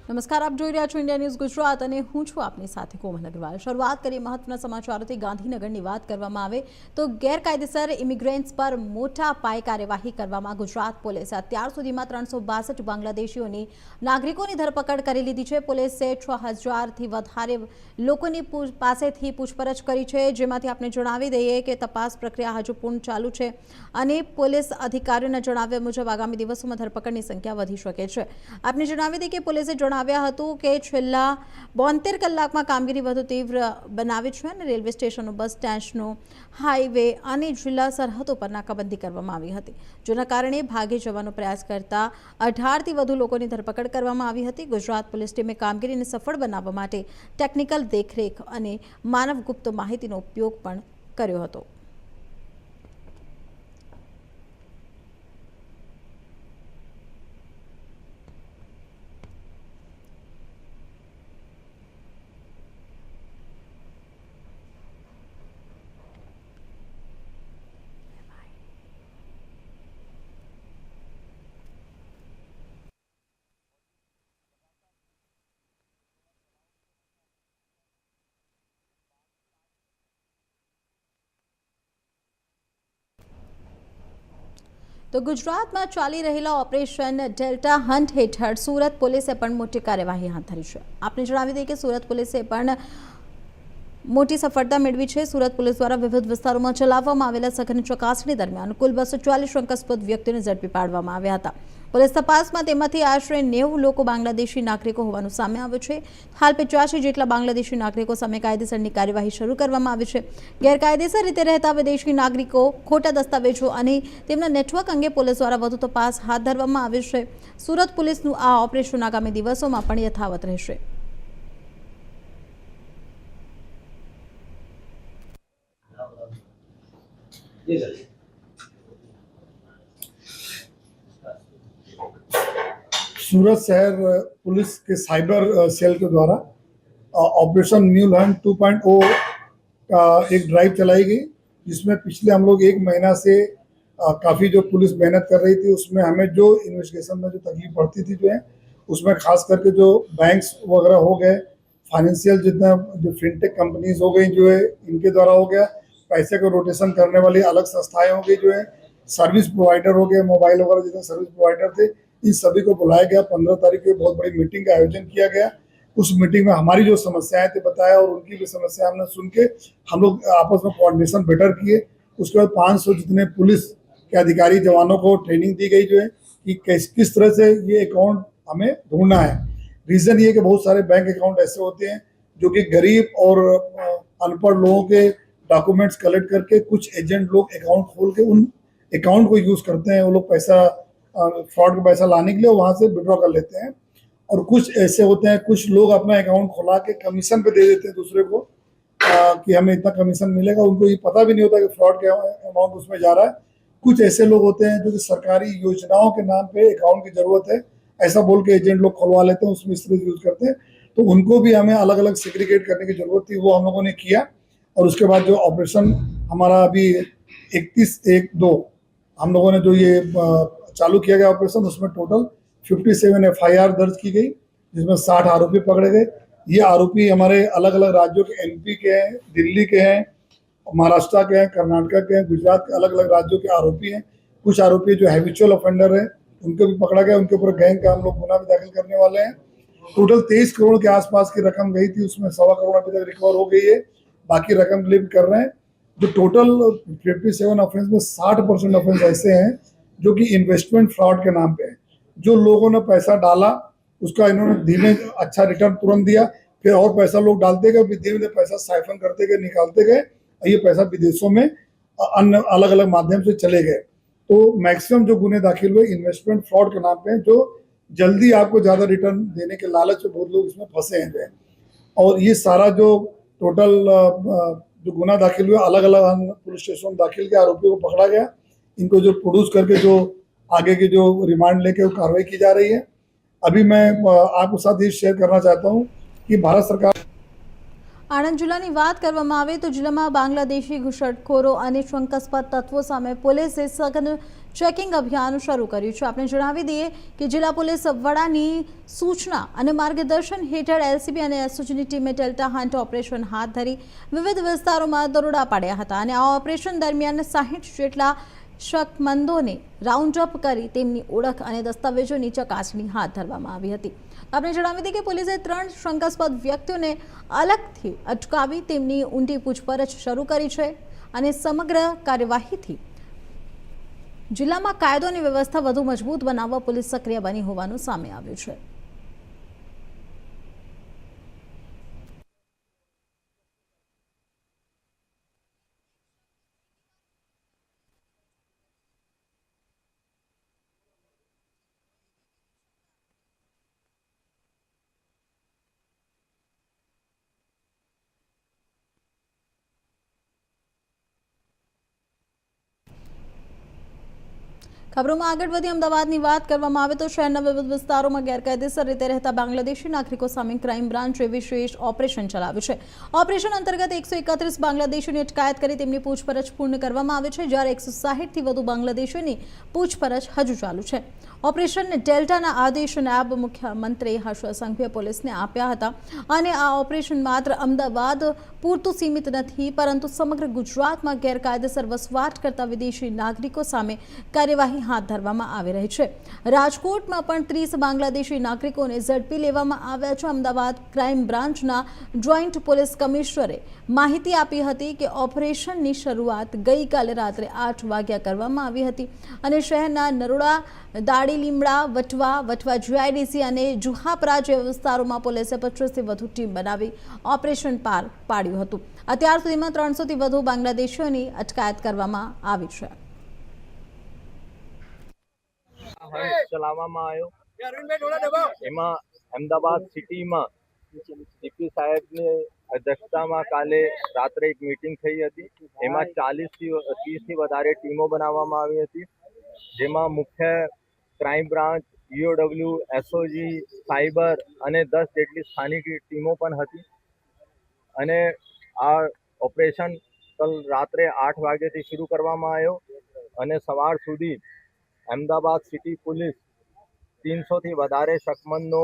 નમસ્કાર, આપ જોઈ રહ્યા છો ઇન્ડિયા ન્યૂઝ ગુજરાત અને હું છું આપની સાથે કોમલ અગ્રવાલ। શરૂઆત કરીએ મહત્વના સમાચારોથી। ગાંધીનગરની વાત કરવામાં આવે તો ગેરકાયદેસર ઇમિગ્રન્ટ્સ પર મોટા પાયે કાર્યવાહી કરવામાં ગુજરાત પોલીસે અત્યાર સુધીમાં 362 બાંગ્લાદેશીઓની નાગરિકોની ધરપકડ કરી લીધી છે। પોલીસે 6000થી વધારે લોકોની પાસેથી પૂછપરછ કરી છે, જેમાંથી આપણે જણાવી દઈએ કે તપાસ પ્રક્રિયા હજુ પૂર્ણ ચાલુ છે અને પોલીસ અધિકારીઓના જણાવ્યા મુજબ આગામી દિવસોમાં ધરપકડની સંખ્યા વધી શકે છે। આપને જણાવી દઈએ કે પોલીસે જણાવ્યા હતું કે છેલ્લા 72 કલાકમાં કામગીરી વધુ તીવ્ર બનાવી છે અને રેલવે સ્ટેશનો, બસ સ્ટેશનો, હાઈવે અને જિલ્લા સરહદો પર નાકાબંધી કરવામાં આવી હતી, જેના કારણે ભાગી જવાનો પ્રયાસ કરતા 18થી વધુ લોકોની ધરપકડ કરવામાં આવી હતી। ગુજરાત પોલીસ ટીમે કામગીરીને સફળ બનાવવા માટે ટેકનિકલ દેખરેખ અને માનવ ગુપ્ત માહિતીનો ઉપયોગ પણ કર્યો હતો। તો ગુજરાતમાં ચાલી રહેલા ઓપરેશન ડેલ્ટા હન્ટ હેઠળ સુરત પોલીસે પણ મોટી કાર્યવાહી હાથ ધરી છે। આપને જણાવી દઈએ કે સુરત પોલીસે પણ મોટી સફળતા મેળવી છે। સુરત પોલીસ દ્વારા વિવિધ વિસ્તારોમાં ચલાવવામાં આવેલા સઘન ચકાસણી દરમિયાન કુલ 240 શંકાસ્પદ વ્યક્તિઓને ઝડપી પાડવામાં આવ્યા હતા। પોલીસ તપાસમાં તેમાંથી આશરે 90 લોકો બાંગ્લાદેશી નાગરિકો હોવાનું સામે આવ્યું છે। હાલ 85 જેટલા બાંગ્લાદેશી નાગરિકો સામે કાયદેસરની કાર્યવાહી શરૂ કરવામાં આવી છે। ગેરકાયદેસર રીતે રહેતા વિદેશી નાગરિકો, ખોટા દસ્તાવેજો અને તેમના નેટવર્ક અંગે પોલીસ દ્વારા વધુ તપાસ હાથ ધરવામાં આવી છે। સુરત પોલીસનું આ ઓપરેશન આગામી દિવસોમાં પણ યથાવત રહેશે। सूरत शहर पुलिस के साइबर सेल के द्वारा ऑपरेशन म्यूल हंट 2.0 का एक ड्राइव चलाई गई, जिसमें पिछले हम लोग 1 महीना से काफ़ी जो पुलिस मेहनत कर रही थी, उसमें हमें जो इन्वेस्टिगेशन में जो तकलीफ पड़ती थी जो है, उसमें खास करके जो बैंक्स वगैरह हो गए, फाइनेंशियल जितना जो फिनटेक कंपनीज हो गई जो है, इनके द्वारा हो गया, पैसे को रोटेशन करने वाली अलग संस्थाएं हो गई जो है, सर्विस प्रोवाइडर हो गए, मोबाइल वगैरह जितने सर्विस प्रोवाइडर थे, इन सभी को बुलाया गया। 15 तारीख को बहुत बड़ी मीटिंग का आयोजन किया गया। उस मीटिंग में हमारी जो समस्याएं थी बताया और उनकी भी समस्या हमने सुन के हम लोग आपस में कोऑर्डिनेशन बेटर किए। उसके बाद 500 जितने पुलिस के अधिकारी जवानों को ट्रेनिंग दी गई जो है कि किस तरह से ये अकाउंट हमें ढूंढना है। रीज़न ये कि बहुत सारे बैंक अकाउंट ऐसे होते हैं जो कि गरीब और अनपढ़ लोगों के डॉक्यूमेंट्स कलेक्ट करके कुछ एजेंट लोग अकाउंट खोल के उन अकाउंट को यूज़ करते हैं। वो लोग पैसा फ्रॉड का पैसा लाने के लिए वहाँ से विड्रॉ कर लेते हैं। और कुछ ऐसे होते हैं, कुछ लोग अपना अकाउंट खुला के कमीशन पे दे देते हैं दूसरे को कि हमें इतना कमीशन मिलेगा। उनको ये पता भी नहीं होता कि फ्रॉड का अमाउंट उसमें जा रहा है। कुछ ऐसे लोग होते हैं जो कि सरकारी योजनाओं के नाम पे अकाउंट की ज़रूरत है ऐसा बोल के एजेंट लोग खुलवा लेते हैं, उसमें इस तरह से यूज़ करते हैं। तो उनको भी हमें अलग अलग सेग्रीगेट करने की ज़रूरत थी, वो हम लोगों ने किया। और उसके बाद जो ऑपरेशन हमारा अभी 31/1/2 हम लोगों ने जो ये चालू किया गया ऑपरेशन, उसमें टोटल 57 FIR दर्ज की गई, जिसमें 60 आरोपी पकड़े गए। ये आरोपी हमारे अलग अलग राज्यों के, MP के हैं, दिल्ली के हैं, महाराष्ट्र के हैं, कर्नाटक के हैं, गुजरात के, अलग अलग राज्यों के आरोपी हैं। कुछ आरोपी जो हैबिचुअल ऑफेंडर हैं उनको भी पकड़ा गया। उनके ऊपर गैंग का हम लोग गुना भी दाखिल करने वाले हैं। टोटल 23 करोड़ के आसपास की रकम गई थी, उसमें 1.25 करोड़ अभी तक रिकवर हो गई है, बाकी रकम क्लेम कर रहे हैं। जो टोटल 57 ऑफेंस में 60% ऑफेंस ऐसे हैं जो कि इन्वेस्टमेंट फ्रॉड के नाम पे है। जो लोगों ने पैसा डाला उसका इन्होंने धीमे अच्छा रिटर्न तुरंत दिया, फिर और पैसा लोग डालते गए, धीरे धीरे पैसा साइफन करते गए, निकालते गए, और ये पैसा विदेशों में अन्य अलग अलग माध्यम से चले गए। तो मैक्सिमम जो गुने दाखिल हुए इन्वेस्टमेंट फ्रॉड के नाम पे हैं, जो जल्दी आपको ज़्यादा रिटर्न देने के लालच में बहुत लोग इसमें फंसे हैं। और ये सारा जो टोटल जो गुना दाखिल हुआ, अलग अलग पुलिस स्टेशन दाखिल के आरोपियों को पकड़ा गया। इनको जो प्रोड्यूस करके जो आगे की जो रिमांड लेके कार्रवाई की जा रही है। अभी मैं आपके साथ ये शेयर करना चाहता हूँ कि भारत सरकार આણંદ જિલ્લાની વાત કરવામાં આવે તો જિલ્લામાં બાંગ્લાદેશી ઘૂસણખોરો અને શંકાસ્પદ તત્વો સામે પોલીસે સઘન ચેકિંગ અભિયાન શરૂ કર્યું છે। આપણે જણાવી દઈએ કે જિલ્લા પોલીસ વડાની સૂચના અને માર્ગદર્શન હેઠળ એલસીબી અને એસઓજીની ટીમે ડેલ્ટા હન્ટ ઓપરેશન હાથ ધરી વિવિધ વિસ્તારોમાં દરોડા પાડ્યા હતા અને આ ઓપરેશન દરમિયાન 60 જેટલા શકમંદોને રાઉન્ડ અપ કરી તેમની ઓળખ અને દસ્તાવેજોની ચકાસણી હાથ ધરવામાં આવી હતી। આપણે જણાવી દઈએ કે પોલીસે 3 શંકાસ્પદ વ્યક્તિઓને અલગથી અટકાવી તેમની ઊંડી પૂછપરછ શરૂ કરી છે અને સમગ્ર કાર્યવાહીથી જિલ્લામાં કાયદો અને વ્યવસ્થા વધુ મજબૂત બનાવવા પોલીસ સક્રિય બની હોવાનું સામે આવ્યું છે। ખબરોમાં આગળ વધી અમદાવાદની વાત કરવામાં આવે તો શહેરના વિવિધ વિસ્તારોમાં ગેરકાયદેસર રીતે રહેતા બાંગ્લાદેશી નાગરિકો સામે ક્રાઇમ બ્રાન્ચે વિશેષ ઓપરેશન ચલાવ્યું છે। ઓપરેશન અંતર્ગત 131 બાંગ્લાદેશીઓની અટકાયત કરી તેમની પૂછપરછ પૂર્ણ કરવામાં આવી છે, જ્યારે 160થી વધુ બાંગ્લાદેશીઓની પૂછપરછ હજુ ચાલુ છે। ઓપરેશન ડેલ્ટાના આદેશ નાયબ મુખ્યમંત્રી હર્ષ સંઘવીએ પોલીસને આપ્યા હતા અને આ ઓપરેશન માત્ર અમદાવાદ પૂરતું સીમિત નથી, પરંતુ સમગ્ર ગુજરાતમાં ગેરકાયદેસર વસવાટ કરતા વિદેશી નાગરિકો સામે કાર્યવાહી હાથ ધરવામાં આવી રહી છે। રાજકોટમાં પણ 30 બાંગ્લાદેશી નાગરિકોને ઝડપી લેવામાં આવ્યા છે। અમદાવાદ ક્રાઇમ બ્રાન્ચના જોઈન્ટ પોલીસ કમિશનરે માહિતી આપી હતી કે ઓપરેશનની શરૂઆત ગઈકાલે રાત્રે 8 વાગ્યા કરવામાં આવી હતી અને શહેરના નરોડા, દાડી લીમડા, વટવા જીઆઈડીસી અને જુહાપરા જેવા વિસ્તારોમાં પોલીસે 25થી વધુ ટીમ બનાવી ઓપરેશન પાર પાડ્યું હતું। અત્યાર સુધીમાં 300થી વધુ બાંગ્લાદેશીઓની અટકાયત કરવામાં આવી છે। ચલાવવામાં આવ્યો એમાં અમદાવાદ સિટીમાં સીપી સાહેબની અધ્યક્ષતામાં કાલે રાત્રે એક મીટિંગ થઈ હતી। એમાં 30થી વધારે ટીમો બનાવવામાં આવી હતી, જેમાં મુખ્ય crime branch, EOW, SOG, cyber અને 10 જેટલી સ્થાનિક ટીમો પણ હતી અને આ ઓપરેશન કલ રાત્રે 8 વાગ્યાથી શરૂ કરવામાં આવ્યો અને સવાર સુધી અમદાવાદ સિટી પોલીસ 300થી વધારે શકમંદો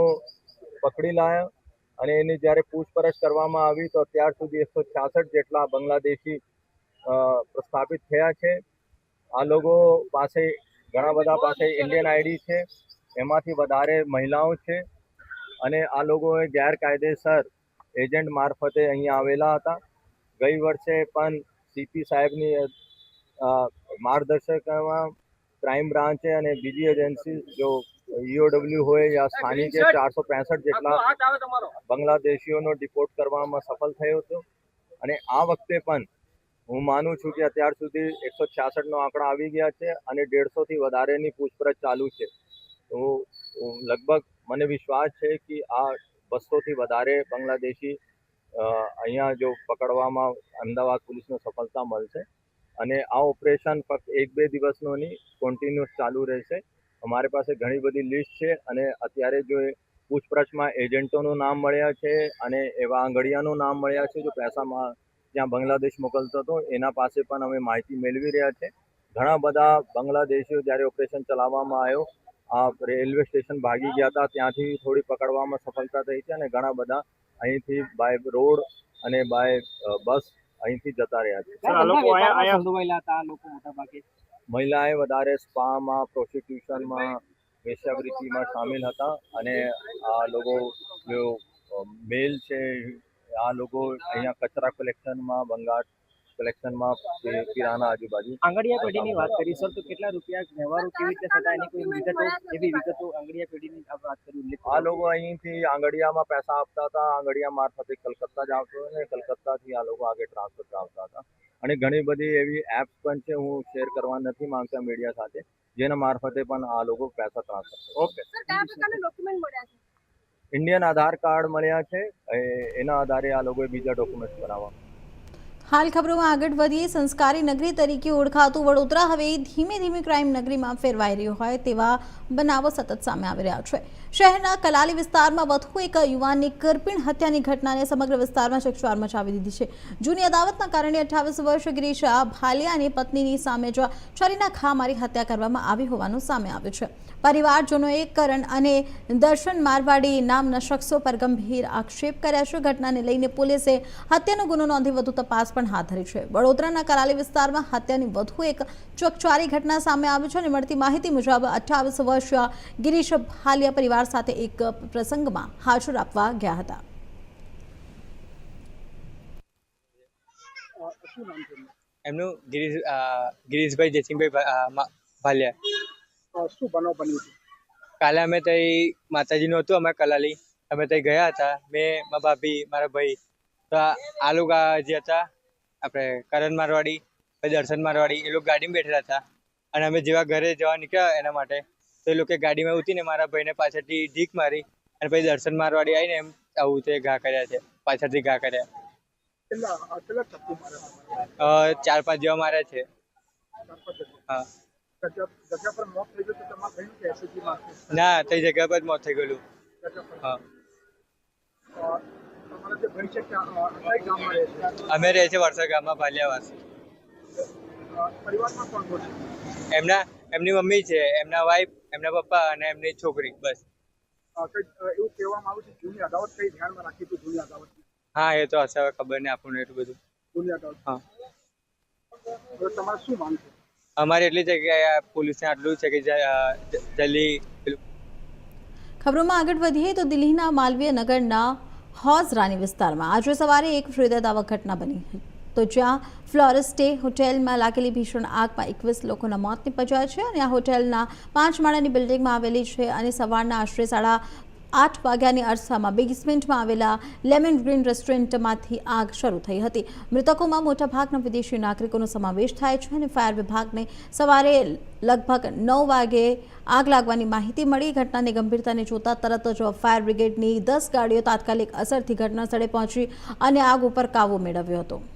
પકડી લાયા અને એની જ્યારે પૂછપરછ કરવામાં આવી તો અત્યાર સુધી 166 જેટલા બાંગ્લાદેશી પ્રસ્થાપિત થયા છે। આ લોકો પાસે ઘણા બધા પાસે ઇન્ડિયન આઈડી છે, એમાંથી વધારે મહિલાઓ છે અને આ લોકોએ ગેરકાયદેસર એજન્ટ મારફતે અહીંયા આવેલા હતા। ગઈ વર્ષે પણ સીપી સાહેબની માર્ગદર્શકમાં ક્રાઇમ બ્રાન્ચે અને બીજી એજન્સી જો ઈઓડબ્લ્યુ હોય યા સ્થાનિકે 465 જેટલા બાંગ્લાદેશીઓનો ડિપોર્ટ કરવામાં સફળ થયો હતો અને આ વખતે પણ હું માનું છું કે અત્યાર સુધી 166નો આંકડા આવી ગયા છે અને 150થી વધારેની પૂછપરછ ચાલુ છે। તો લગભગ મને વિશ્વાસ છે કે આ 200થી વધારે બાંગ્લાદેશી અહીંયા જો પકડવામાં અમદાવાદ પોલીસને સફળતા મળશે અને આ ઓપરેશન ફક્ત 1-2 દિવસનો નહીં, કન્ટિન્યુઅસ ચાલુ રહેશે। અમારી પાસે ઘણી બધી લિસ્ટ છે અને અત્યારે જો પૂછપરછમાં એજન્ટોનું નામ મળ્યા છે અને એવા આંગડિયાનું નામ મળ્યા છે જો પૈસામાં ત્યાં બાંગ્લાદેશ મોકલતો હતો, એના પાસે પણ અમે માહિતી મેળવી રહ્યા છે। ઘણા બધા બાંગ્લાદેશીઓ જ્યારે ઓપરેશન ચલાવવામાં આવ્યો આ રેલવે સ્ટેશન ભાગી ગયા હતા, ત્યાંથી થોડી પકડવામાં સફળતા થઈ છે અને ઘણા બધા અહીંથી બાય રોડ અને બાય બસ અહીંથી જતા રહ્યા છે। મહિલાએ વધારે સ્પામાં, પ્રોસ્ટિટ્યુશનમાં, વેશ્યાવૃત્તિમાં સામેલ હતા અને આ લોકો જો મેલ છે આ લોકો અહીંયા કચરા કલેક્શનમાં, ભંગાર કલેક્શનમાં, કિરાના આજુબાજુ આંગડિયા પેઢીની વાત કરી સર, તો કેટલા રૂપિયા વ્યવહારો કેવી રીતે થતા એની કોઈ વિગતો એવી વિગતો આંગડિયા પેઢીની વાત કરી? આ લોકો અહીંથી આંગડિયામાં પૈસા આપતા હતા, આંગડિયા મારફતે કલકત્તા જ આવતો અને કલકત્તાથી આ લોકો આગળ ટ્રાન્સફર કરાવતા હતા અને ઘણી બધી એવી એપ્સ પણ છે, હું શેર કરવા નથી માંગતા મીડિયા સાથે, જેના મારફતે પણ આ લોકો પૈસા ટ્રાન્સફર કરે। ઓકે, ઇન્ડિયન આધાર કાર્ડ મળ્યા છે, એના આધારે આ લોકોએ બીજા ડોક્યુમેન્ટ બનાવવા। હાલ ખબરોમાં આગળ વધીએ. સંસ્કારી નગરી તરીકે ઓળખાતું વડોદરા હવે ધીમે ધીમે ક્રાઇમ નગરીમાં ફેરવાઈ રહ્યું હોય તેવા બનાવો સતત સામે આવી રહ્યા છે. શહેરના કલાલી વિસ્તારમાં વધુ એક યુવાનની કરપીણ હત્યાની ઘટનાને સમગ્ર વિસ્તારમાં ચકચાર મચાવી દીધી છે. જૂની અદાવતના કારણે 28 વર્ષ ગિરીશ ભાલિયાની પત્નીની સામે જ છરીના ઘા મારી હત્યા કરવામાં આવી હોવાનું સામે આવ્યું છે. પરિવારજનોએ કરણ અને દર્શન મારવાડી નામના શખ્સો પર ગંભીર આક્ષેપ કર્યા છે. ઘટનાને લઈને પોલીસે હત્યાનો ગુનો નોંધી વધુ તપાસ પણ હાથ ધરી છે. વડોદરાના કરાલી વિસ્તારમાં હત્યાની વધુ એક ચકચારી ઘટના સામે આવી છે અને મળતી માહિતી મુજબ 28 વર્ષીય ગિરીશ ભાલિયા પરિવાર સાથે એક પ્રસંગમાં હાજર આપવા ગયા હતા. એમનું ગિરીશભાઈ જયસિંહભાઈ ભાલિયા. શું બનાવ બન્યું હતું? કાલે અમે ત્યાં માતાજીનું હતું, અમે કલાલી અમે ત્યાં ગયા હતા. મેં, મારા ભાભી, મારા ભાઈ, તો આ લોકો જે હતા આપણે કરણ મારવાડી, પછી દર્શન મારવાડી, એ લોકો ગાડીમાં બેઠેલા હતા અને અમે જેવા ઘરે જવા નીકળ્યા એના માટે તો એ લોકો ગાડીમાં ઉતરીને મારા ભાઈને પાછળથી ઢીક મારી અને પછી દર્શન મારવાડી આવીને એમ આવું તે ઘા કર્યા છે, પાછળથી ઘા કર્યા. કેટલા ચપ્પુ માર્યા? 4-5 જેવા માર્યા છે. હા, જગ્યા પર મોત થઈ ગયું તો તમારે કહ્યું કે એસએસજી માં ના, તે જગ્યા પર જ મોત થઈ ગયેલું. હા, તમારા જે ભાઈ છે ત્યાં કઈ ગામમાં રહે છે? અમે રહે છે વરસાદ ગામમાં, ભાલિયાવાસ. પરિવારમાં કોણ કોણ છે? એમની મમ્મી છે, એમના વાઈફ, એમના પપ્પા અને એમની છોકરી, બસ. એવું કહેવામાં આવ્યું છે જૂની અદાવત કઈ ધ્યાનમાં રાખી તો જૂની અદાવત? હા, એ તો હશે, હવે ખબર નહીં આપણને એટલું બધું. જૂની અદાવત. હા, હવે તમારે શું માંગ છે? અમારે એટલી છે કે પોલીસને આટલું છે કે જલ્દી ખબરોમાં આગળ વધીએ તો દિલ્હીના માલવીય નગરના હૌઝરાની વિસ્તારમાં આજે સવારે એક હૃદયદાવક ઘટના બની તો જ્યાં ફ્લોરેસ્ટે હોટેલમાં લાગેલી ભીષણ આગમાં 21 લોકોના મોત નીપજ્યા છે અને આ હોટેલના 5 માળની બિલ્ડિંગમાં આવેલી છે અને સવારના આશરે 8:30 વાગ્યાની અરસામાં બેઝમેન્ટમાં આવેલા લેમન ગ્રીન રેસ્ટોરન્ટમાંથી આગ શરૂ થઈ હતી. મૃતકોમાં મોટાભાગના વિદેશી નાગરિકોનો સમાવેશ થાય છે અને ફાયર વિભાગને સવારે લગભગ 9 વાગે આગ લાગવાની માહિતી મળી. ઘટનાની ગંભીરતાને જોતા તરત જ ફાયર બ્રિગેડની 10 ગાડીઓ તાત્કાલિક અસરથી ઘટનાસ્થળે પહોંચી અને આગ ઉપર કાબૂ મેળવ્યો હતો.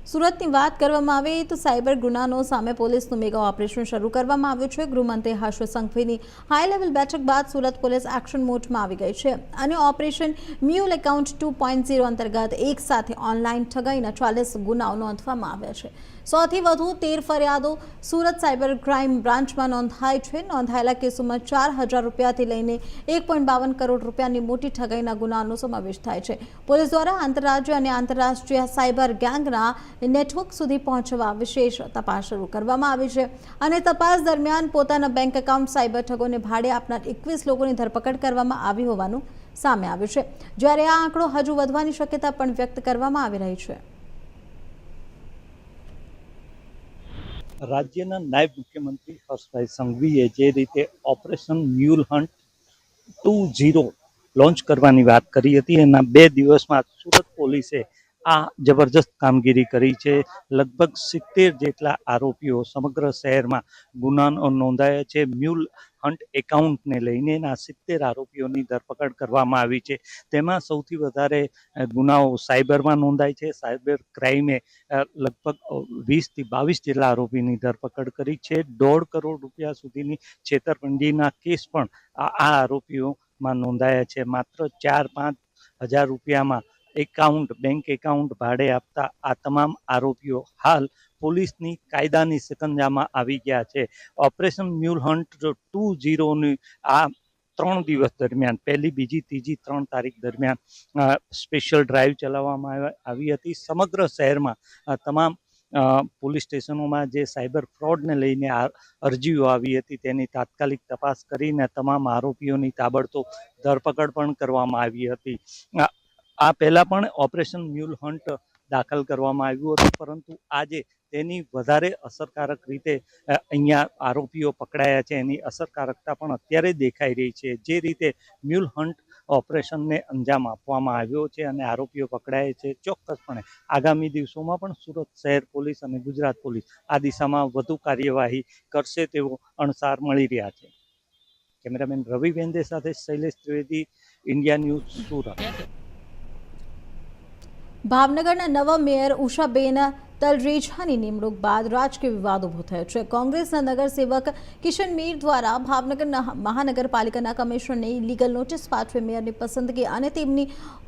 સુરતની વાત કરવામાં આવે તો સાયબર ગુનાનો સામે પોલીસનું મેગા ઓપરેશન શરૂ કરવામાં આવ્યું છે. ગૃહમંત્રી હર્ષ સંઘવીની હાઈ લેવલ બેઠક બાદ સુરત પોલીસ એક્શન મોડમાં આવી ગઈ છે અને ઓપરેશન મ્યુલ એકાઉન્ટ 2.0 અંતર્ગત એક સાથે ઓનલાઈન ઠગાઈના 40 ગુનાઓ નોંધવામાં આવ્યા છે. સૌથી વધુ 13 ફરિયાદો સુરત સાયબર ક્રાઇમ બ્રાન્ચમાં નોંધાઈ છે. નોંધાયેલા કેસોમાં 4,000 રૂપિયાથી લઈને 1.52 કરોડ રૂપિયાની મોટી ઠગાઈના ગુનાનો સમાવેશ થાય છે. પોલીસ દ્વારા આંતરરાજ્ય અને આંતરરાષ્ટ્રીય સાયબર ગેંગના નેટવર્ક સુધી પહોંચવા વિશેષ તપાસ શરૂ કરવામાં આવી છે અને તપાસ દરમિયાન પોતાના બેંક એકાઉન્ટ સાયબર ઠગોને ભાડે આપનાર 21 લોકોની ધરપકડ કરવામાં આવી હોવાનું સામે આવ્યું છે, જ્યારે આ આંકડો હજુ વધવાની શક્યતા પણ વ્યક્ત કરવામાં આવી રહી છે. રાજ્યના નાયબ મુખ્યમંત્રી હર્ષભાઈ સંઘવીએ જે રીતે ઓપરેશન મ્યુલ હન્ટ 2.0 લોન્ચ કરવાની વાત કરી હતી, એના 2 દિવસમાં સુરત પોલીસે આ જબરજસ્ત કામગીરી કરી છે. લગભગ 70 જેટલા આરોપીઓ સમગ્ર શહેરમાં ગુનાઓ નોંધાયા છે. મ્યુલ હન્ટ એકાઉન્ટને લઈને એના 70 આરોપીઓની ધરપકડ કરવામાં આવી છે. તેમાં સૌથી વધારે ગુનાઓ સાયબરમાં નોંધાય છે. સાયબર ક્રાઇમે લગભગ 20 થી 22 જેટલા આરોપીની ધરપકડ કરી છે. 1.5 કરોડ રૂપિયા સુધીની છેતરપિંડીના કેસ પણ આ આરોપીઓમાં નોંધાયા છે. માત્ર 4-5 હજાર રૂપિયામાં બેંક એકાઉન્ટ ભાડે આપતા આ તમામ આરોપીઓ હાલ પોલીસની કાયદાની સિકંજામાં આવી ગયા છે. ઓપરેશન મ્યુલ હન્ટ 2.0ની આ 3 દિવસ દરમિયાન 1, 2, 3, 3 તારીખ દરમિયાન સ્પેશિયલ ડ્રાઈવ ચલાવવામાં આવી હતી. સમગ્ર શહેરમાં તમામ પોલીસ સ્ટેશનોમાં જે સાયબર ફ્રોડને લઈને અરજીઓ આવી હતી તેની તાત્કાલિક તપાસ કરીને તમામ આરોપીઓની તાબડતોબ ધરપકડ પણ કરવામાં આવી હતી. આ પહેલાં પણ ઓપરેશન મ્યુલ હન્ટ દાખલ કરવામાં આવ્યું હતું, પરંતુ આજે તેની વધારે અસરકારક રીતે અહીંયા આરોપીઓ પકડાયા છે એની અસરકારકતા પણ અત્યારે દેખાઈ રહી છે. જે રીતે મ્યુલ હન્ટ ઓપરેશનને અંજામ આપવામાં આવ્યો છે અને આરોપીઓ પકડાય છે. ચોક્કસપણે આગામી દિવસોમાં પણ સુરત શહેર પોલીસ અને ગુજરાત પોલીસ આ દિશામાં વધુ કાર્યવાહી કરશે તેવો અણસાર મળી રહ્યા છે. કેમેરામેન રવિ વેંદે સાથે શૈલેષ ત્રિવેદી, ઇન્ડિયા ન્યૂઝ, સુરત. ભાવનગરના નવા મેયર ઉષાબેન તલરેજાની નિમણૂક બાદ રાજકીય વિવાદ ઉભો થયો છે. કોંગ્રેસના નગરસેવક કિશન મીર દ્વારા ભાવનગર મહાનગરપાલિકાના કમિશનરને લીગલ નોટિસ પાઠવી મેયરની પસંદગી અને તેમની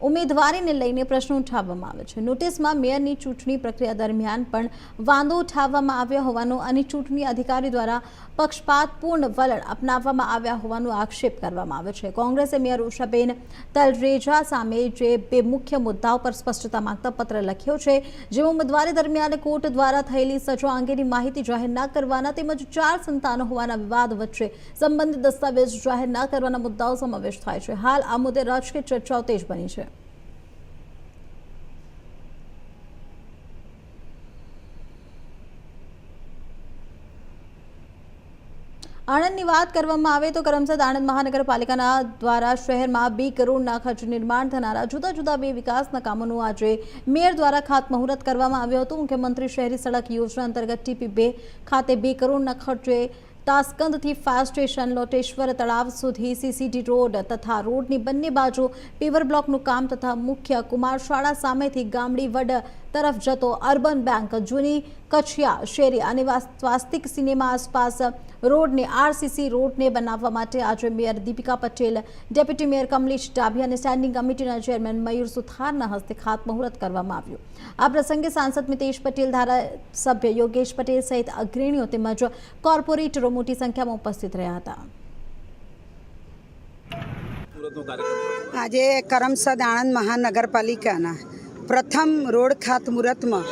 ઉમેદવારીને લઈને પ્રશ્નો ઉઠાવવામાં આવે છે. નોટિસમાં મેયરની ચૂંટણી પ્રક્રિયા દરમિયાન પણ વાંધો ઉઠાવવામાં આવ્યો હોવાનું અને ચૂંટણી અધિકારી દ્વારા પક્ષપાતપૂર્ણ વલણ અપનાવવામાં આવ્યા હોવાનો આક્ષેપ કરવામાં આવે છે. કોંગ્રેસે મેયર ઉષાબેન તલરેજા સામે જે બે મુખ્ય મુદ્દાઓ પર સ્પષ્ટતા માંગતા પત્ર લખ્યો છે, જે ઉમેદવારી દરમિયાન કોર્ટ દ્વારા થયેલી સજા અંગેની માહિતી જાહેર ન કરવાના તેમજ 4 સંતાનો હોવાના વિવાદ વચ્ચે સંબંધિત દસ્તાવેજ જાહેર ન કરવાના મુદ્દાઓ સમાવેશ થાય છે. હાલ આ મુદ્દે રાજકીય ચર્ચાઓ તેજ બની છે. આણંદની વાત કરવામાં આવે તો કરમસદ આણંદ મહાનગરપાલિકાના દ્વારા શહેરમાં 2 કરોડના ખર્ચ નિર્માણ થનારા જુદા જુદા 2 વિકાસના કામોનું આજે મેયર દ્વારા ખાતમુહૂર્ત કરવામાં આવ્યું હતું. મુખ્યમંત્રી શહેરી સડક યોજના અંતર્ગત TP2 ખાતે 2 કરોડના ખર્ચે તાસ્કંદથી ફાયર સ્ટેશન, લોટેશ્વર તળાવ સુધી CCD રોડ તથા રોડની બંને બાજુ પેવર બ્લોકનું કામ તથા મુખ્ય કુમાર શાળા સામેથી ગામડી વડ તરફ જતો અર્બન બેંક, જૂની કચિયા શેરી અને સ્વાસ્તિક સિનેમા આસપાસ રોડને RCC રોડને બનાવવા માટે આજે mayor Deepika Patel, deputy mayor Kamlesh Dabhi અને સ્ટેન્ડિંગ કમિટીના ચેરમેન મયુર સુથારના હસ્તે ખાતમુહૂર્ત કરવામાં આવ્યું. આ પ્રસંગે સાંસદ મિતેશ પટેલ, ધારાસભ્ય યોગેશ પટેલ સહિત અગ્રણીઓ તેમજ કોર્પોરેટરો મોટી સંખ્યામાં ઉપસ્થિત રહ્યા હતા. આજે કરમસદ આણંદ મહાનગરપાલિકાના પ્રથમ રોડ ખાતમુહૂર્તમાં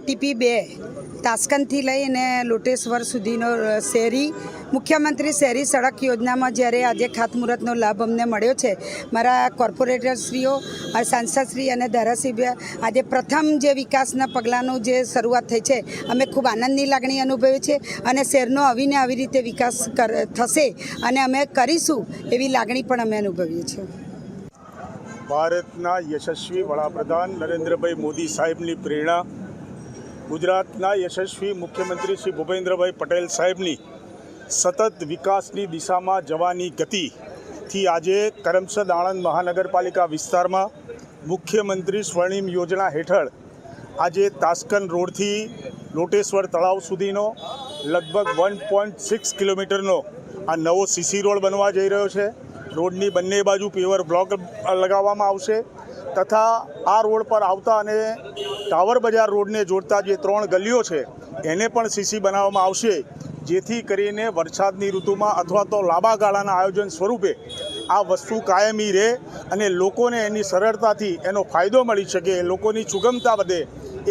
TP2 તાસ્કંદથી લઈને લોટેશ્વર સુધીનો શહેરી મુખ્યમંત્રી શહેરી સડક યોજનામાં જ્યારે આજે ખાતમુહૂર્તનો લાભ અમને મળ્યો છે, મારા કોર્પોરેટરશ્રીઓ, સાંસદશ્રી અને ધારાસભ્ય આજે પ્રથમ જે વિકાસના પગલાંનું જે શરૂઆત થઈ છે, અમે ખૂબ આનંદની લાગણી અનુભવી છે અને શહેરનો આવીને આવી રીતે વિકાસ થશે અને અમે કરીશું એવી લાગણી પણ અમે અનુભવીએ છીએ. ભારતના યશસ્વી વડાપ્રધાન નરેન્દ્રભાઈ મોદી સાહેબની પ્રેરણા, ગુજરાતના યશસ્વી મુખ્યમંત્રી શ્રી ભૂપેન્દ્રભાઈ પટેલ સાહેબની સતત વિકાસની દિશામાં જવાની ગતિથી આજે કરમસદ આણંદ મહાનગરપાલિકા વિસ્તારમાં મુખ્યમંત્રી સ્વર્ણિમ યોજના હેઠળ આજે તાસ્કંદ રોડથી લોટેશ્વર તળાવ સુધીનો લગભગ 1.6 કિલોમીટરનો આ નવો CC રોડ બનવા જઈ રહ્યો છે. રોડની બંને બાજુ પેવર બ્લોક લગાવવામાં આવશે તથા આ રોડ પર આવતા અને ટાવર બજાર રોડને જોડતા જે 3 ગલીઓ છે એને પણ CC બનાવવામાં આવશે, જેથી કરીને વરસાદની ઋતુમાં અથવા તો લાંબા ગાળાના આયોજન સ્વરૂપે આ વસ્તુ કાયમી રહે અને લોકોને એની સરળતાથી એનો ફાયદો મળી શકે, લોકોની સુગમતા વધે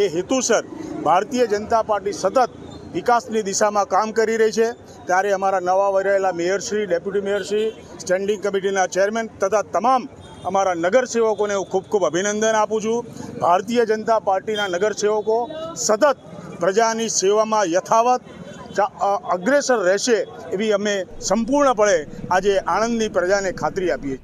એ હેતુસર ભારતીય જનતા પાર્ટી સતત વિકાસની દિશામાં કામ કરી રહી છે. ત્યારે અમારા નવા વરેલા મેયરશ્રી, ડેપ્યુટી મેયરશ્રી, સ્ટેન્ડિંગ કમિટીના ચેરમેન તથા તમામ અમારા નગરસેવકોને હું ખૂબ ખૂબ અભિનંદન આપું છું. ભારતીય જનતા પાર્ટીના નગરસેવકો સતત પ્રજાની સેવામાં યથાવત અગ્રેસર રહેશે એવી અમે સંપૂર્ણપણે આજે આણંદની પ્રજાને ખાતરી આપીએ.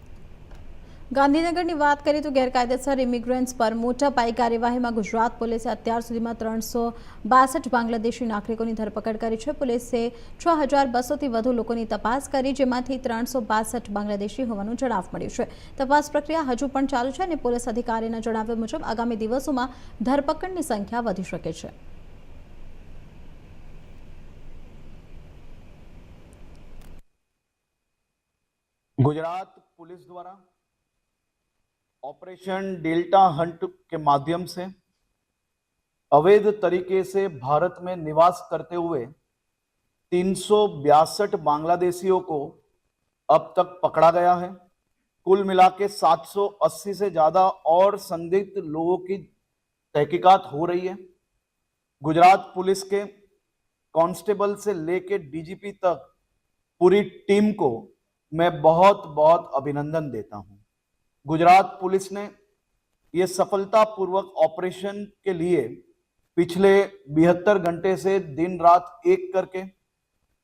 ગાંધીનગરની વાત કરીએ તો ગેરકાયદેસર ઇમિગ્રન્ટ્સ પર મોટા પાયે કાર્યવાહીમાં ગુજરાત પોલીસે અત્યાર સુધીમાં 362 બાંગ્લાદેશી નાગરિકોની ધરપકડ કરી છે. પોલીસે 6200થી વધુ લોકોની તપાસ કરી, જેમાંથી 362 બાંગ્લાદેશી હોવાનું જણાવ મળ્યું છે. તપાસ પ્રક્રિયા હજુ પણ ચાલુ છે અને પોલીસ અધિકારીના જણાવ્યા મુજબ આગામી દિવસોમાં ધરપકડની સંખ્યા વધી શકે છે. गुजरात पुलिस द्वारा ऑपरेशन डेल्टा हंट के माध्यम से अवैध तरीके से भारत में निवास करते हुए 362 बांग्लादेशियों को अब तक पकड़ा गया है. कुल मिला के 780 से ज्यादा और संदिग्ध लोगों की तहकीकात हो रही है. गुजरात पुलिस के कांस्टेबल से लेके DGP तक पूरी टीम को मैं बहुत बहुत अभिनंदन देता हूं. गुजरात पुलिस ने ये सफलतापूर्वक ऑपरेशन के लिए पिछले 72 घंटे से दिन रात एक करके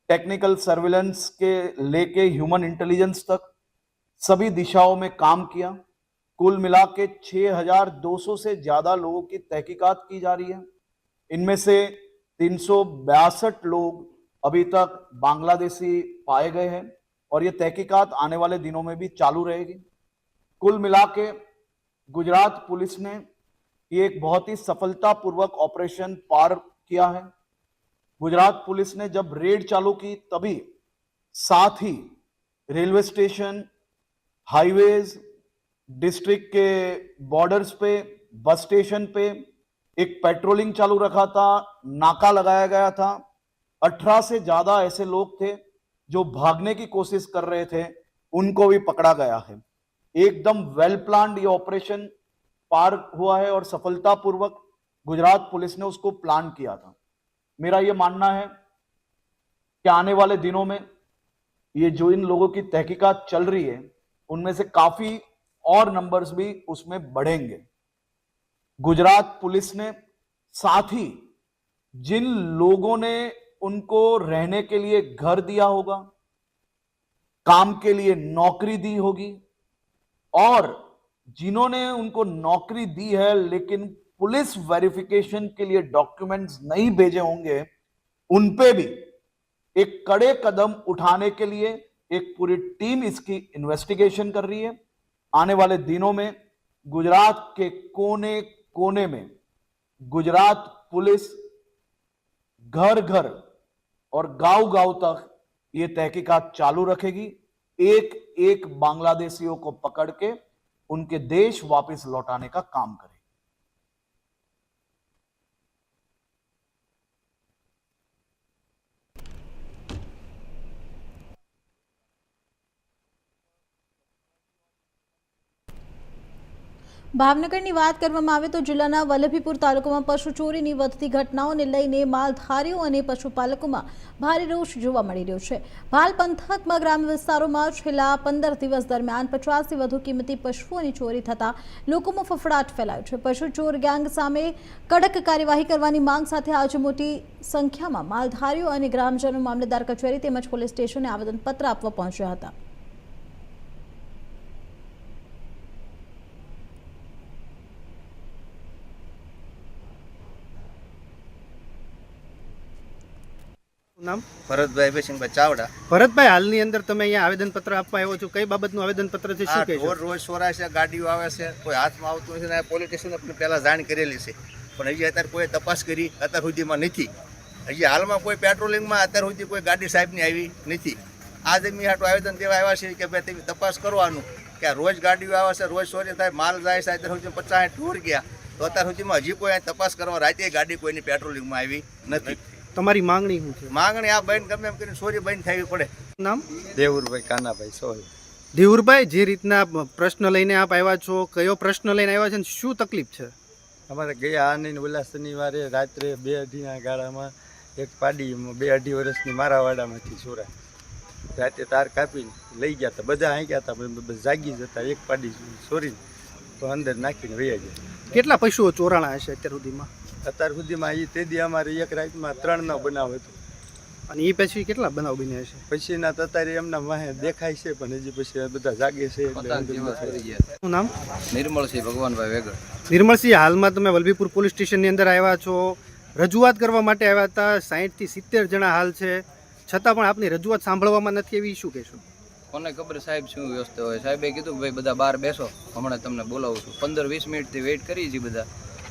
टेक्निकल सर्विलेंस के लेके ह्यूमन इंटेलिजेंस तक सभी दिशाओं में काम किया। कुल मिला के 6,200 से ज्यादा लोगों की तहकीकात की जा रही है। इनमें से 362 लोग अभी तक बांग्लादेशी पाए गए हैं और ये तहकीकात आने वाले दिनों में भी चालू रहेगी। कुल मिला के गुजरात पुलिस ने ये एक बहुत ही सफलतापूर्वक ऑपरेशन पार किया है। गुजरात पुलिस ने जब रेड चालू की तभी साथ ही रेलवे स्टेशन, हाईवेज, डिस्ट्रिक्ट के बॉर्डर्स पे, बस स्टेशन पे एक पेट्रोलिंग चालू रखा था, नाका लगाया गया था। 18 से ज्यादा ऐसे लोग थे जो भागने की कोशिश कर रहे थे, उनको भी पकड़ा गया है। एकदम वेल प्लान्ड ये ऑपरेशन पार हुआ है और सफलतापूर्वक गुजरात पुलिस ने उसको प्लान किया था। मेरा ये मानना है कि आने वाले दिनों में ये जो इन लोगों की तहकीकात चल रही है उनमें से काफी और नंबर्स भी उसमें बढ़ेंगे। गुजरात पुलिस ने साथ ही जिन लोगों ने उनको रहने के लिए घर दिया होगा, काम के लिए नौकरी दी होगी और जिन्होंने उनको नौकरी दी है लेकिन पुलिस वेरिफिकेशन के लिए डॉक्यूमेंट्स नहीं भेजे होंगे, उन पे भी एक कड़े कदम उठाने के लिए एक पूरी टीम इसकी इन्वेस्टिगेशन कर रही है। आने वाले दिनों में गुजरात के कोने कोने में गुजरात पुलिस घर घर और गांव गांव तक ये तहकीकात चालू रखेगी। एक एक बांग्लादेशियों को पकड़ के उनके देश वापस लौटाने का काम करेगी। ભાવનગરની વાત કરવામાં આવે તો જિલ્લાના વલ્લભીપુર તાલુકામાં પશુ ચોરીની વધતી ઘટનાઓને લઈને માલધારીઓ અને પશુપાલકોમાં ભારે રોષ જોવા મળી રહ્યો છે। ભાલ પંથકમાં ગ્રામ્ય વિસ્તારોમાં છેલ્લા 15 દિવસ દરમિયાન 50થી વધુ કિંમતી પશુઓની ચોરી થતા લોકોમાં ફફડાટ ફેલાયો છે। પશુ ચોર ગેંગ સામે કડક કાર્યવાહી કરવાની માંગ સાથે આજે મોટી સંખ્યામાં માલધારીઓ અને ગ્રામજનો મામલતદાર કચેરી તેમજ પોલીસ સ્ટેશને આવેદનપત્ર આપવા પહોંચ્યા હતા। નામ ભરતભાઈ ભીસિંગભાઈ ચાવડા। ભરતભાઈ, હાલની અંદર તમે અહીંયા આવેદનપત્ર આપવા આવ્યો છો, કઈ બાબતનું આવેદનપત્ર છે, શું કહેશો? રોજ સોરાય છે, ગાડીઓ આવે છે, કોઈ હાથમાં આવતું નથી ને પોલીસ સ્ટેશને પહેલાં જાણ કરેલી છે પણ હજી અત્યારે કોઈ તપાસ કરી અત્યાર સુધીમાં નથી। હજી હાલમાં કોઈ પેટ્રોલિંગમાં અત્યાર સુધી કોઈ ગાડી સાહેબની આવી નથી। આજે મેં આટલું આવેદન દેવા આવ્યા છે કે ભાઈ તમે તપાસ કરવાનું કે રોજ ગાડીઓ આવે છે, રોજ ચોરી થાય, માલ જાય છે। અત્યાર સુધી 50 ટૂર ગયા તો અત્યાર સુધીમાં હજી કોઈ તપાસ કરવા રાતે ગાડી કોઈની પેટ્રોલિંગમાં આવી નથી। તમારી માંગણી શું છે? માંગણી આ બંધ ગમે એમ કરીને ચોરી બંધ થવી પડે। નામ? દેવુરભાઈ કાનાભાઈ સોલ। દેવુરભાઈ, જે રીતના પ્રશ્ન લઈને આપ આવ્યા છો, કયો પ્રશ્ન લઈને આવ્યા છે અને શું તકલીફ છે? અમારે ગયા આની ઓલા શનિવારે રાત્રે 2:30 ગાળામાં એક પાડી 2-2.5 વર્ષની મારા વાડામાંથી ચોરાય। રાતે તાર કાપીને લઈ ગયા હતા, બધા અહીં ગયા હતા, જાગી જતા એક પાડી ચોરીને તો અંદર નાખીને વહી ગયા। કેટલા પશુઓ ચોરાણા હશે અત્યાર સુધીમાં? અત્યાર સુધીમાં એ તેદી અમારે એક રાતમાં 3નો બનાવ હતો અને એ પછી કેટલા બનાવ બન્યા હશે? પછીના તો અત્યારે એમના વાહે દેખાય છે પણ હજી પછી બધા જાગે છે એટલે। શું નામ? નિર્મળસિંહ ભગવાનભાઈ વેગડ। નિર્મળસિંહ, હાલમાં તમે વલ્લભીપુર પોલીસ સ્ટેશનની અંદર આવ્યા છો, રજૂઆત કરવા માટે આવ્યા હતા। 60 થી 70 જણા હાલ છે, છતાં પણ આપની રજૂઆત સાંભળવામાં નથી એવી, શું કહેશો? કોને ખબર સાહેબ શું વ્યવસ્થા હોય। સાહેબે કીધું કે ભાઈ બધા બહાર બેસો, હમણાં તમને બોલાવું છું। 15-20 મિનિટથી વેઇટ કરી છે બધા,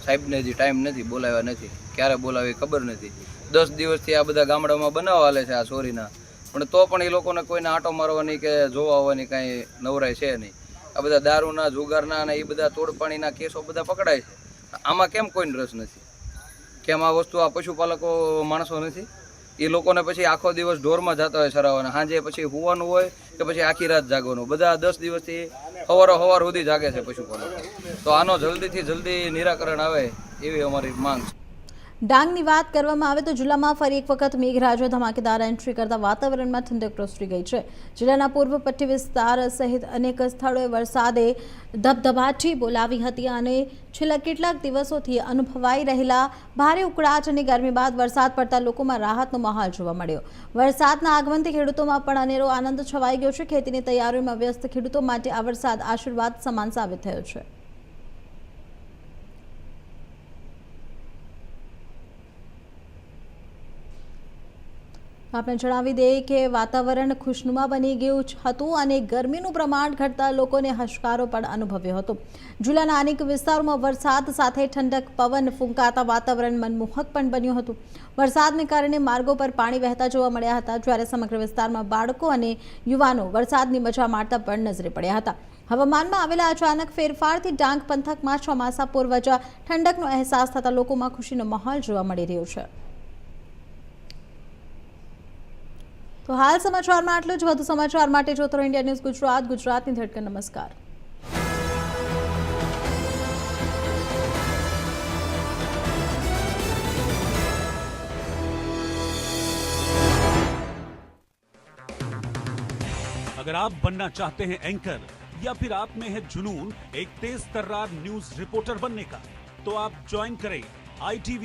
સાહેબને હજી ટાઈમ નથી, બોલાવ્યા નથી, ક્યારે બોલાવી ખબર નથી। 10 દિવસથી આ બધા ગામડામાં બનાવ હાલે છે આ ચોરીના, પણ તો પણ એ લોકોને કોઈને આંટો મારવાની કે જોવા આવવાની કાંઈ નવરાય છે નહીં। આ બધા દારૂના, જુગારના અને એ બધા તોડપાણીના કેસો બધા પકડાય છે, આમાં કેમ કોઈને રસ નથી? કેમ આ વસ્તુ આ પશુપાલકો માણસો નથી? એ લોકોને પછી આખો દિવસ ઢોરમાં જતા હોય સરાવવાના, સાંજે પછી હુવાનું હોય કે પછી આખી રાત જાગવાનું। બધા 10 દિવસથી સવાર સુધી જાગે છે પશુપાલકો। તો આનો જલ્દીથી જલ્દી નિરાકરણ આવે એવી અમારી માંગ છે। ડાંગની વાત કરવામાં આવે તો જિલ્લામાં ફરી એક વખત મેઘરાજો ધમાકેદાર એન્ટ્રી કરતા વાતાવરણમાં ઠંડક પ્રસરી ગઈ છે. જિલ્લાના પૂર્વ પટ્ટી વિસ્તાર સહિત અનેક સ્થળોએ વરસાદે ધબધબાટી બોલાવી હતી અને છેલ્લા કેટલાક દિવસોથી અનુભવાઈ રહેલા ભારે ઉકળાટ અને ગરમી બાદ વરસાદ પડતા લોકોમાં રાહતનો માહોલ જોવા મળ્યો. વરસાદના આગમનથી ખેડૂતોમાં પણ અનેરો આનંદ છવાઈ ગયો છે. ખેતીની તૈયારીઓમાં વ્યસ્ત ખેડૂતો માટે આ વરસાદ આશીર્વાદ સમાન સાબિત થયો છે. આપણે જણાવી દઈએ કે વાતાવરણ ખુશનુમા બની ગયું હતું અને ગરમીનું પ્રમાણ ઘટતા લોકોને હશકારો પણ અનુભવ્યો હતો. જિલ્લાના અનેક વિસ્તારોમાં વરસાદ સાથે ઠંડક પવન ફૂંકાતા વાતાવરણ મનમોહક પણ બન્યું હતું. વરસાદને કારણે માર્ગો પર પાણી વહેતા જોવા મળ્યા હતા, જ્યારે સમગ્ર વિસ્તારમાં બાળકો અને યુવાનો વરસાદની મજા માણતા પણ નજરે પડ્યા હતા. હવામાનમાં આવેલા અચાનક ફેરફારથી ડાંગ પંથકમાં ચોમાસા પૂર્વ જ ઠંડકનો અહેસાસ થતા લોકોમાં ખુશીનો માહોલ જોવા મળી રહ્યો છે. તો હાલ સમાચારમાં આટલું જ. વધુ સમાચાર માટે જોતો રહો ઇન્ડિયા ન્યૂઝ ગુજરાત, ગુજરાતની ધડકન. નમસ્કાર. अगर आप बनना चाहते हैं एंकर या फिर आप में है जुनून एक तेज तर्रार न्यूज रिपोर्टर बनने का, तो आप ज्वाइन करें ITV